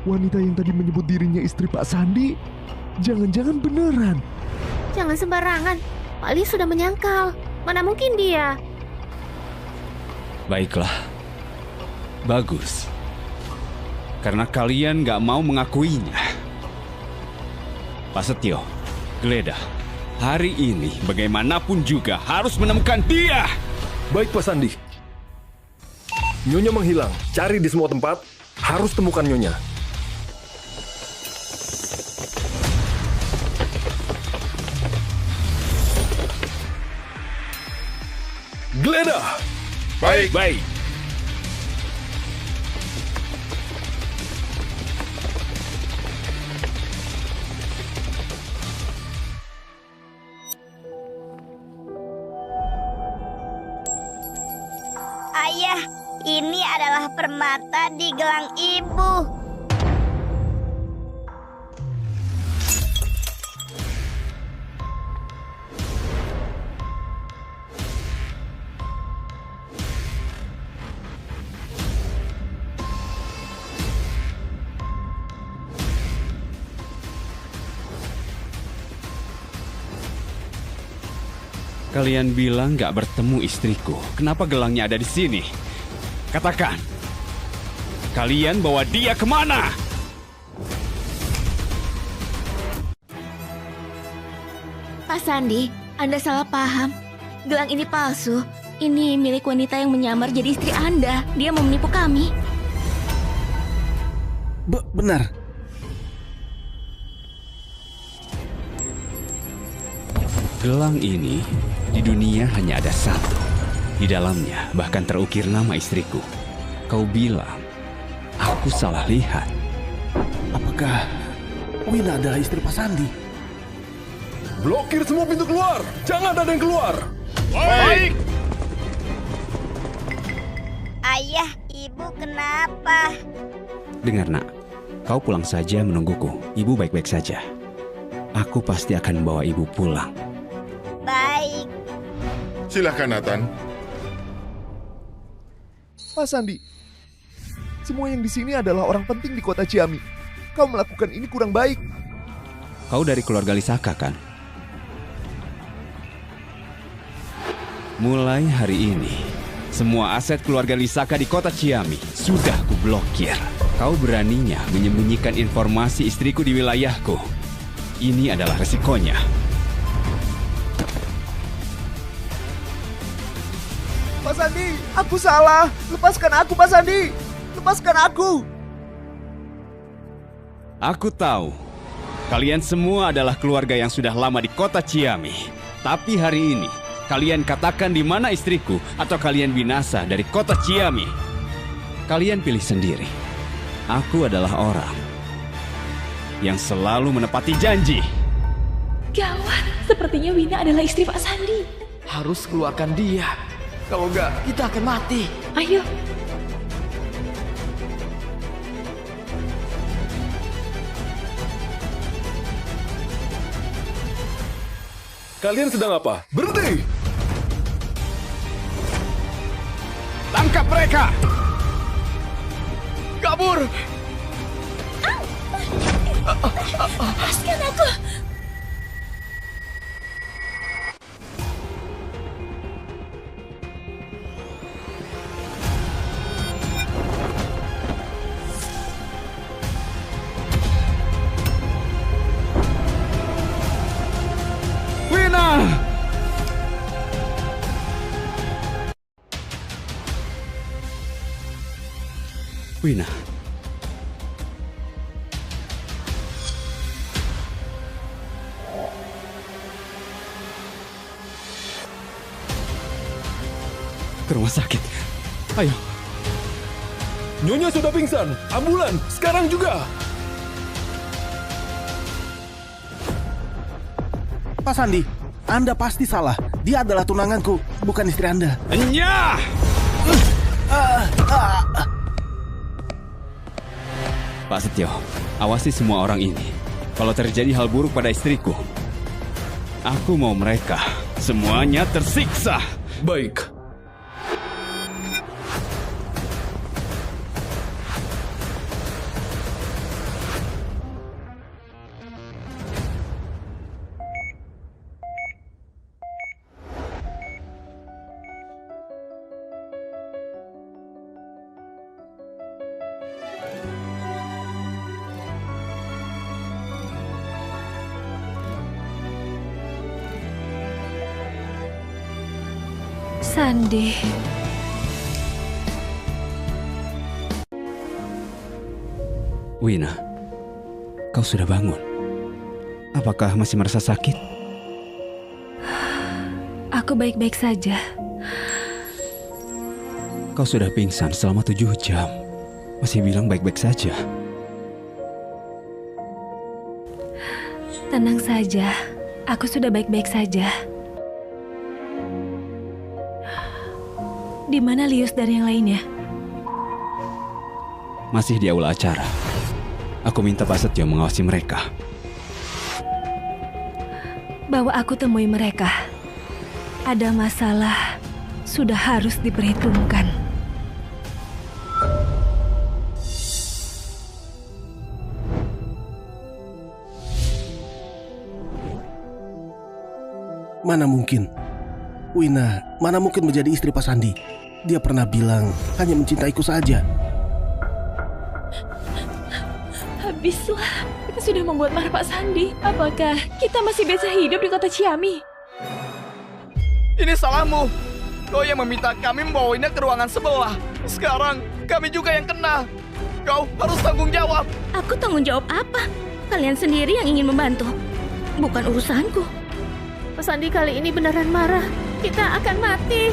Wanita yang tadi menyebut dirinya istri Pak Sandi, jangan-jangan beneran. Jangan sembarangan. Pak Lee sudah menyangkal. Mana mungkin dia? Baiklah. Bagus. Karena kalian gak mau mengakuinya. Pak Setio, Geledah, hari ini bagaimanapun juga harus menemukan dia. Baik Pak Sandi. Nyonya menghilang, cari di semua tempat, harus temukan Nyonya. Geledah! Baik. Baik. Ayah, ini adalah permata di gelang ibu. Kalian bilang gak bertemu istriku. Kenapa gelangnya ada di sini? Katakan. Kalian bawa dia kemana? Pak Sandi, Anda salah paham. Gelang ini palsu. Ini milik wanita yang menyamar jadi istri Anda. Dia mau menipu kami. Benar. Gelang ini di dunia hanya ada satu. Di dalamnya bahkan terukir nama istriku. Kau bilang aku salah lihat. Apakah Wina adalah istri Pak Sandi? Blokir semua pintu keluar, jangan ada yang keluar. Baik. Ayah, ibu kenapa? Dengar nak, kau pulang saja menungguku. Ibu baik-baik saja. Aku pasti akan membawa ibu pulang. Baik. Silahkan, Nathan. Pak Sandi, semua yang di sini adalah orang penting di kota Ciami. Kau melakukan ini kurang baik. Kau dari keluarga Lisaka, kan? Mulai hari ini, semua aset keluarga Lisaka di kota Ciami sudah kublokir. Kau beraninya menyembunyikan informasi istriku di wilayahku. Ini adalah resikonya. Pak Sandi, aku salah. Lepaskan aku, Pak Sandi. Lepaskan aku. Aku tahu, kalian semua adalah keluarga yang sudah lama di kota Ciami. Tapi hari ini, kalian katakan di mana istriku atau kalian binasa dari kota Ciami. Kalian pilih sendiri. Aku adalah orang yang selalu menepati janji. Gawat, sepertinya Wina adalah istri Pak Sandi. Harus keluarkan dia. Kalau enggak, kita akan mati. Ayo. Kalian sedang apa? Berhenti! Tangkap mereka! Kabur! Lepaskan aku! Wina. Ke rumah sakit. Ayo. Nyonya sudah pingsan. Ambulan, sekarang juga. Pak Sandi, Anda pasti salah. Dia adalah tunanganku, bukan istri Anda. Enyah! Pak Setio, awasi semua orang ini. Kalau terjadi hal buruk pada istriku, aku mau mereka semuanya tersiksa. Baik. Sandi. Wina, kau sudah bangun. Apakah masih merasa sakit? Aku baik-baik saja. Kau sudah pingsan selama 7 jam. Masih bilang baik-baik saja. Tenang saja, aku sudah baik-baik saja. Di mana Lius dan yang lainnya? Masih di aula acara. Aku minta Pak Setio mengawasi mereka. Bawa aku temui mereka. Ada masalah, sudah harus diperhitungkan. Mana mungkin? Wina, mana mungkin menjadi istri Pak Sandi? Dia pernah bilang hanya mencintaiku saja. Habislah, kita sudah membuat marah Pak Sandi. Apakah kita masih bisa hidup di kota Ciami? Ini salahmu. Kau yang meminta kami membawanya ke ruangan sebelah. Sekarang kami juga yang kena. Kau harus tanggung jawab. Aku tanggung jawab apa? Kalian sendiri yang ingin membantu. Bukan urusanku. Pak Sandi kali ini beneran marah. Kita akan mati.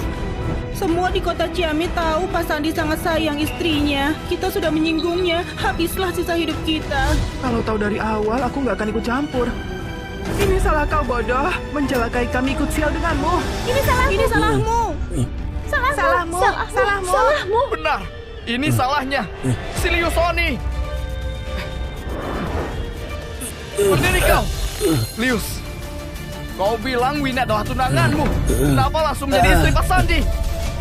Semua di kota Ciami tahu Pak Sandi sangat sayang istrinya. Kita sudah menyinggungnya. Habislah sisa hidup kita. Kalau tahu dari awal, aku nggak akan ikut campur. Ini salah kau, bodoh. Mencelakai kami ikut sial denganmu. Ini salahmu. Ini salahmu. Salahmu. Benar. Ini salahnya. Si Lius Oni. Berdiri kau. Lius. Kau bilang Wina adalah tunanganmu. Kenapa langsung menjadi istri Pak Sandi?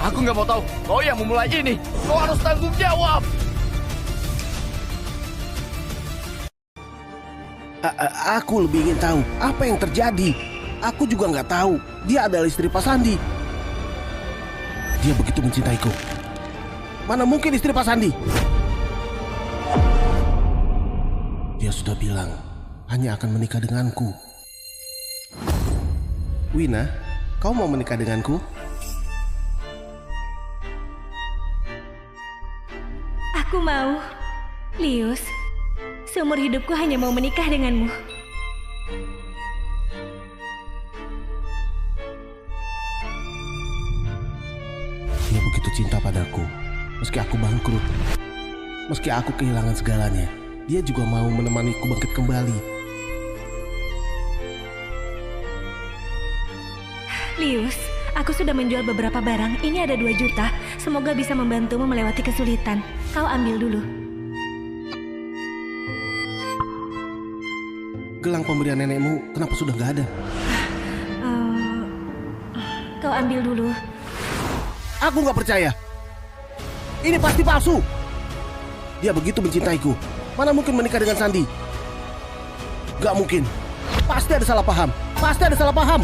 Aku nggak mau tahu. Kau yang memulai ini. Kau harus tanggung jawab. Aku lebih ingin tahu apa yang terjadi. Aku juga nggak tahu. Dia adalah istri Pak Sandi. Dia begitu mencintaiku. Mana mungkin istri Pak Sandi? Dia sudah bilang hanya akan menikah denganku. Wina, kau mau menikah denganku? Aku mau. Lius, seumur hidupku hanya mau menikah denganmu. Dia begitu cinta padaku. Meski aku bangkrut, meski aku kehilangan segalanya, dia juga mau menemaniku bangkit kembali. Lius, aku sudah menjual beberapa barang. Ini ada 2 juta. Semoga bisa membantumu melewati kesulitan. Kau ambil dulu. Gelang pemberian nenekmu kenapa sudah nggak ada? Kau ambil dulu. Aku nggak percaya. Ini pasti palsu. Dia begitu mencintaiku. Mana mungkin menikah dengan Sandi? Gak mungkin. Pasti ada salah paham. Pasti ada salah paham.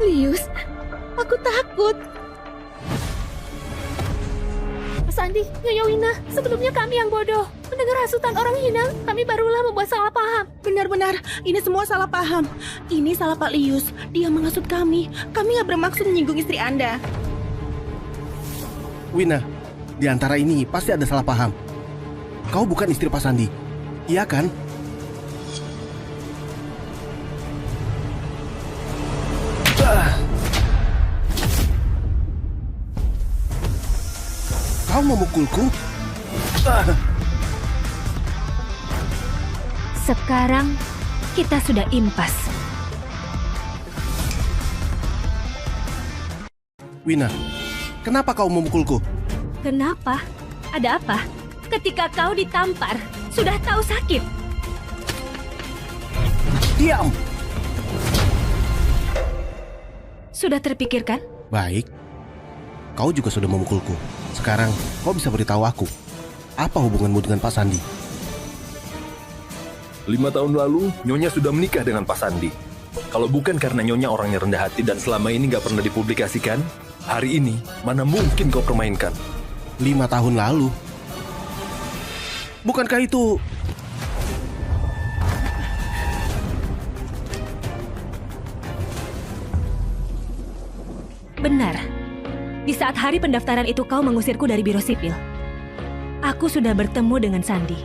Lius, aku takut. Sandi, Nyonya Wina, sebelumnya kami yang bodoh. Mendengar hasutan orang hina, kami barulah membuat salah paham. Benar-benar, ini semua salah paham. Ini salah Pak Lius, dia menghasut kami. Kami nggak bermaksud menyinggung istri Anda. Wina, di antara ini pasti ada salah paham. Kau bukan istri Pak Sandi, iya kan? Kau memukulku? Sekarang kita sudah impas. Wina, kenapa kau memukulku? Kenapa? Ada apa? Ketika kau ditampar, sudah tahu sakit. Diam! Sudah terpikirkan? Baik. Kau juga sudah memukulku. Sekarang kau bisa beritahu aku, apa hubunganmu dengan Pak Sandi? 5 tahun lalu, Nyonya sudah menikah dengan Pak Sandi. Kalau bukan karena Nyonya orangnya rendah hati dan selama ini nggak pernah dipublikasikan, hari ini mana mungkin kau permainkan? 5 tahun lalu? Bukankah itu... Benar. Di saat hari pendaftaran itu kau mengusirku dari biro sipil. Aku sudah bertemu dengan Sandi.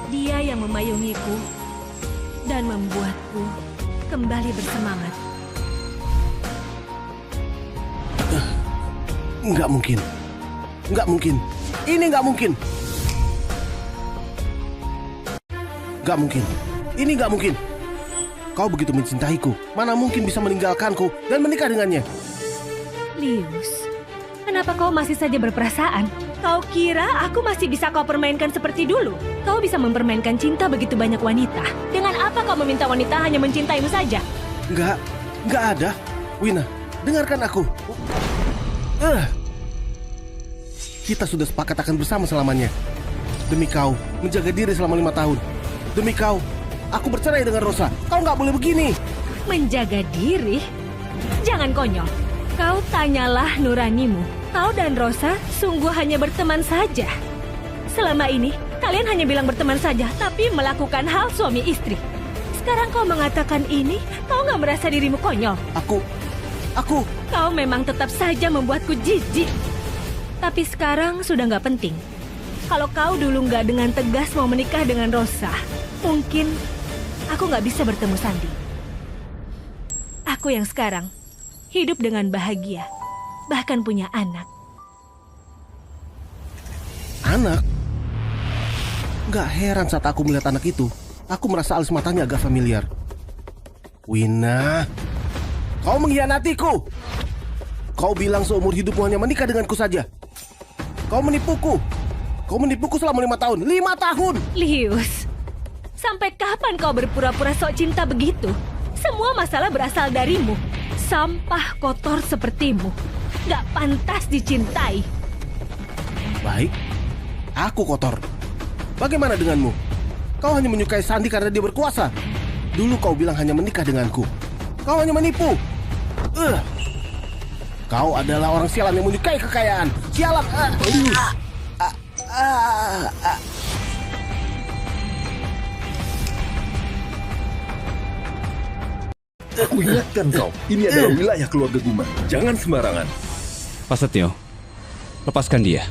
Dia yang memayungiku dan membuatku kembali bersemangat. Nggak mungkin. Nggak mungkin. Ini nggak mungkin. Nggak mungkin. Ini nggak mungkin. Kau begitu mencintaiku. Mana mungkin bisa meninggalkanku dan menikah dengannya? Lius, kenapa kau masih saja berperasaan? Kau kira aku masih bisa kau permainkan seperti dulu? Kau bisa mempermainkan cinta begitu banyak wanita. Dengan apa kau meminta wanita hanya mencintaimu saja? Nggak ada. Wina, dengarkan aku. Kita sudah sepakat akan bersama selamanya. Demi kau, menjaga diri selama 5 tahun. Demi kau, aku bercerai dengan Rosa. Kau nggak boleh begini. Menjaga diri? Jangan konyol. Kau tanyalah nuranimu. Kau dan Rosa sungguh hanya berteman saja. Selama ini, kalian hanya bilang berteman saja, tapi melakukan hal suami istri. Sekarang kau mengatakan ini, kau nggak merasa dirimu konyol? Aku... Kau memang tetap saja membuatku jijik. Tapi sekarang sudah nggak penting. Kalau kau dulu nggak dengan tegas mau menikah dengan Rosa, mungkin aku nggak bisa bertemu Sandi. Aku yang sekarang hidup dengan bahagia, bahkan punya anak. Anak? Gak heran saat aku melihat anak itu, aku merasa alis matanya agak familiar. Wina, kau mengkhianatiku. Kau bilang seumur hidupmu hanya menikah denganku saja. Kau menipuku. Kau menipuku selama 5 tahun. 5 tahun! Lius, sampai kapan kau berpura-pura sok cinta begitu? Semua masalah berasal darimu. Sampah kotor sepertimu. Gak pantas dicintai. Baik, aku kotor. Bagaimana denganmu? Kau hanya menyukai Sandi karena dia berkuasa. Dulu kau bilang hanya menikah denganku. Kau hanya menipu. Kau adalah orang sialan yang menyukai kekayaan. Sialan. Aku ingatkan kau, ini adalah wilayah keluarga Guma. Jangan sembarangan. Pak Setio, lepaskan dia.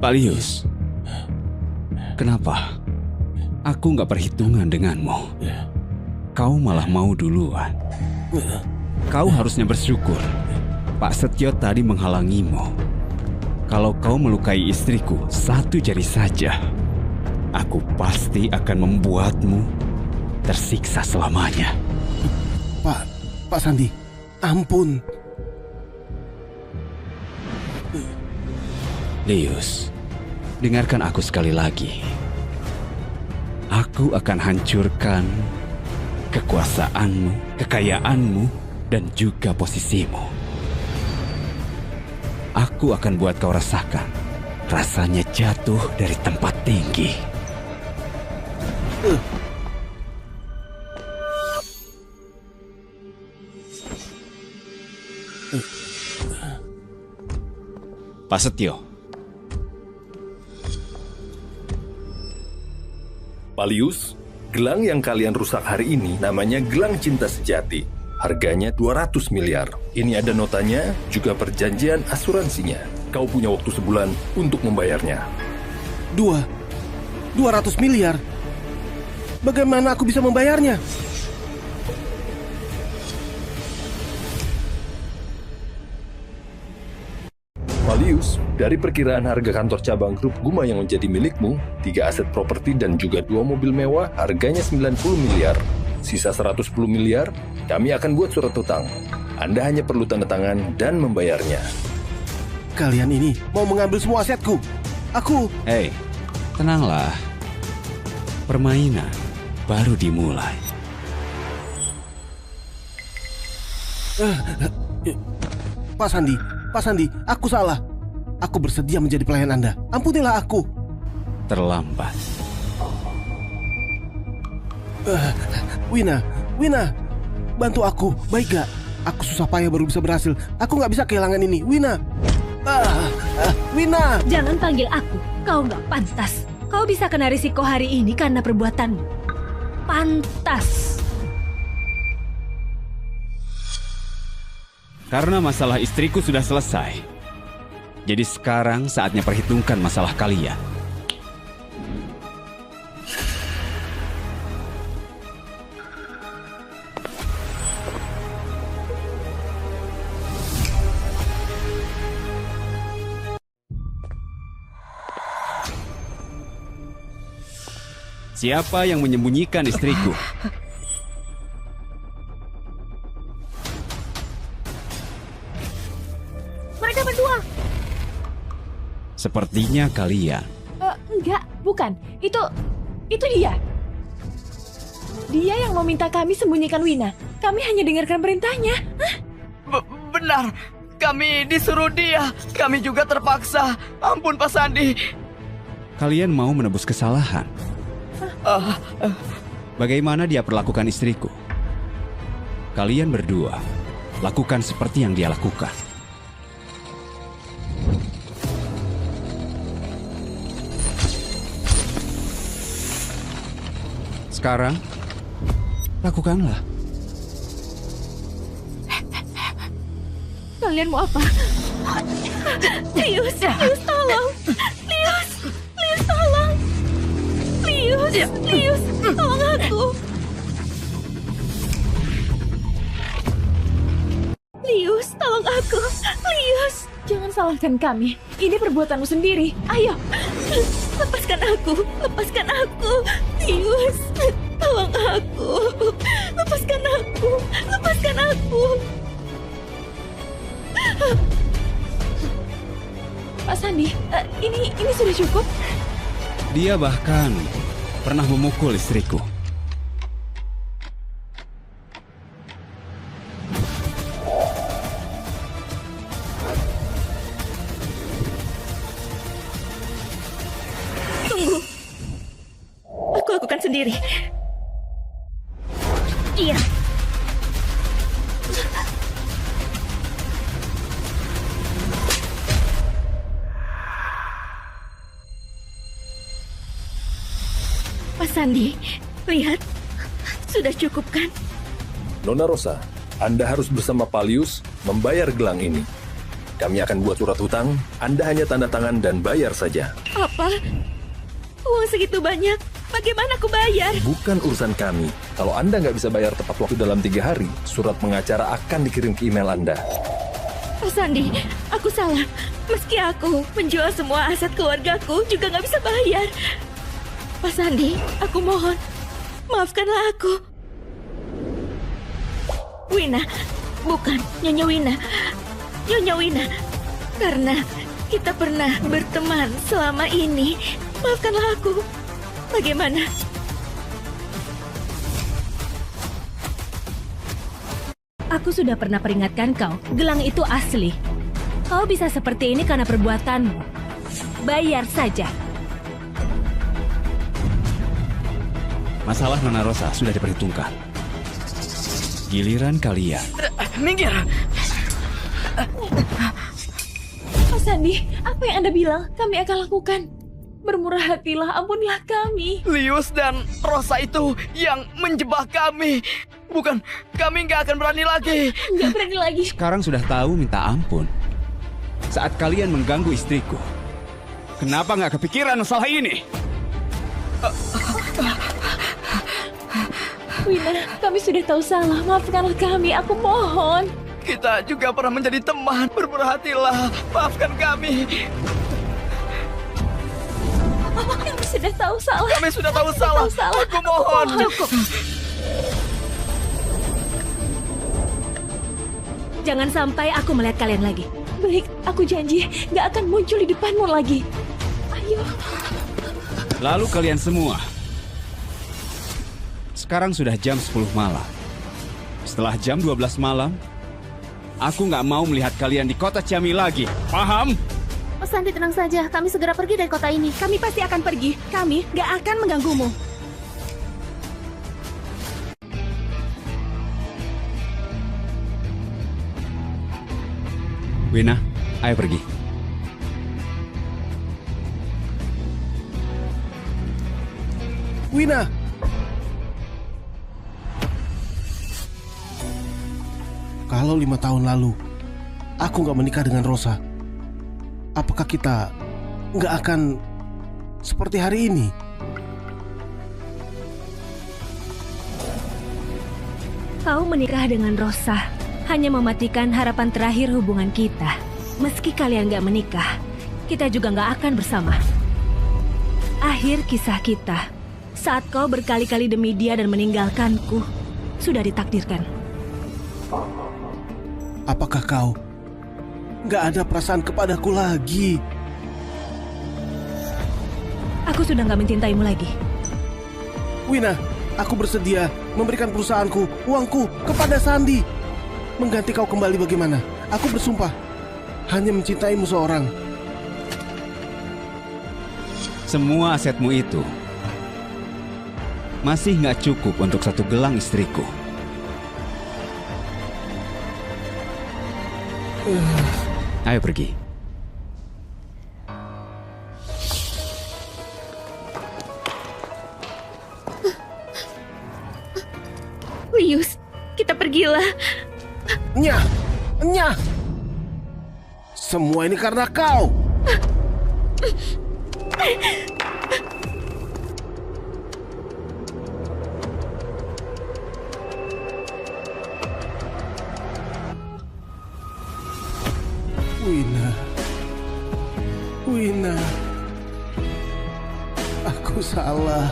Pak Lius, kenapa aku nggak perhitungan denganmu? Kau malah mau duluan. Kau harusnya bersyukur. Pak Setio tadi menghalangimu. Kalau kau melukai istriku 1 jari saja, aku pasti akan membuatmu tersiksa selamanya. Pak Sandi, ampun. Lius, dengarkan aku sekali lagi. Aku akan hancurkan kekuasaanmu, kekayaanmu, dan juga posisimu. Aku akan buat kau rasakan rasanya jatuh dari tempat tinggi. Pak Setio. Palius, gelang yang kalian rusak hari ini namanya gelang cinta sejati. Harganya 200 miliar. Ini ada notanya, juga perjanjian asuransinya. Kau punya waktu sebulan untuk membayarnya. 200 miliar? Bagaimana aku bisa membayarnya? Palius, dari perkiraan harga kantor cabang grup Guma yang menjadi milikmu, 3 aset properti dan juga 2 mobil mewah harganya 90 miliar. Sisa 110 miliar, kami akan buat surat utang. Anda hanya perlu tanda tangan dan membayarnya. Kalian ini mau mengambil semua asetku. Hei, tenanglah. Permainan baru dimulai. Pak Sandi, aku salah. Aku bersedia menjadi pelayan Anda. Ampunilah aku. Terlambat. Wina, bantu aku, baik gak? Aku susah payah baru bisa berhasil. Aku gak bisa kehilangan ini, Wina. Wina! Jangan panggil aku, kau gak pantas. Kau bisa kena risiko hari ini karena perbuatanmu. Pantas. Karena masalah istriku sudah selesai. Jadi sekarang saatnya perhitungkan masalah kalian. Siapa yang menyembunyikan istriku? Sepertinya kalian. Enggak, bukan. Itu dia. Dia yang meminta kami sembunyikan Wina. Kami hanya dengarkan perintahnya. Benar, kami disuruh dia. Kami juga terpaksa. Ampun Pak Sandi. Kalian mau menebus kesalahan. Bagaimana dia perlakukan istriku? Kalian berdua lakukan seperti yang dia lakukan. Sekarang, lakukanlah. Kalian mau apa? Lius, tolong. Lius, tolong. Lius, tolong aku. Lius, tolong aku. Lius. Jangan salahkan kami. Ini perbuatanmu sendiri. Ayo. Lepaskan aku. Lius, tolong aku. Lepaskan aku. Pak Sandi, ini sudah cukup. Dia bahkan pernah memukul istriku. Tunggu. Aku lakukan sendiri. Iya. Pak Sandi, lihat. Sudah cukup kan? Nona Rosa, Anda harus bersama Palius membayar gelang ini. Kami akan buat surat hutang, Anda hanya tanda tangan dan bayar saja. Apa? Uang segitu banyak? Bagaimana aku bayar? Bukan urusan kami. Kalau Anda nggak bisa bayar tepat waktu dalam 3 hari, surat pengacara akan dikirim ke email Anda. Pak Sandi, aku salah. Meski aku menjual semua aset keluargaku, juga nggak bisa bayar. Pak Sandi, aku mohon, maafkanlah aku. Wina, bukan Nyonya Wina. Nyonya Wina, karena kita pernah berteman selama ini. Maafkanlah aku. Bagaimana? Aku sudah pernah peringatkan kau, gelang itu asli. Kau bisa seperti ini karena perbuatanmu. Bayar saja. Masalah Nona Rosa sudah diperhitungkan. Giliran kalian. Minggir. Pak Sandi, apa yang Anda bilang kami akan lakukan? Bermurah hatilah, ampunilah kami. Lius dan Rosa itu yang menjebak kami. Bukan, kami nggak akan berani lagi. Nggak berani lagi. Sekarang sudah tahu minta ampun. Saat kalian mengganggu istriku, kenapa nggak kepikiran masalah ini? Wina, kami sudah tahu salah. Maafkanlah kami, aku mohon. Kita juga pernah menjadi teman. Bermurah hatilah, maafkan kami. Kami sudah tahu salah. Kami sudah tahu salah. Aku mohon. Cukup. Jangan sampai aku melihat kalian lagi. Baik, aku janji gak akan muncul di depanmu lagi. Ayo. Lalu kalian semua. Sekarang sudah jam 10 malam. Setelah jam 12 malam, aku nggak mau melihat kalian di kota Ciami lagi. Paham? Pak Sandi, tenang saja. Kami segera pergi dari kota ini. Kami pasti akan pergi. Kami gak akan mengganggumu. Wina, ayo pergi. Wina! Kalau 5 tahun lalu aku nggak menikah dengan Rosa, apakah kita nggak akan seperti hari ini? Kau menikah dengan Rosa hanya mematikan harapan terakhir hubungan kita. Meski kalian gak menikah, kita juga gak akan bersama. Akhir kisah kita, saat kau berkali-kali demi dia dan meninggalkanku, sudah ditakdirkan. Apakah kau nggak ada perasaan kepadaku lagi? Aku sudah nggak mencintaimu lagi. Wina, aku bersedia memberikan perusahaanku, uangku kepada Sandi. Mengganti kau kembali bagaimana? Aku bersumpah hanya mencintaimu seorang. Semua asetmu itu masih nggak cukup untuk satu gelang istriku. Ayo pergi. Lius, kita pergilah. Nyah, Nyah. Semua ini karena kau. Wina, aku salah.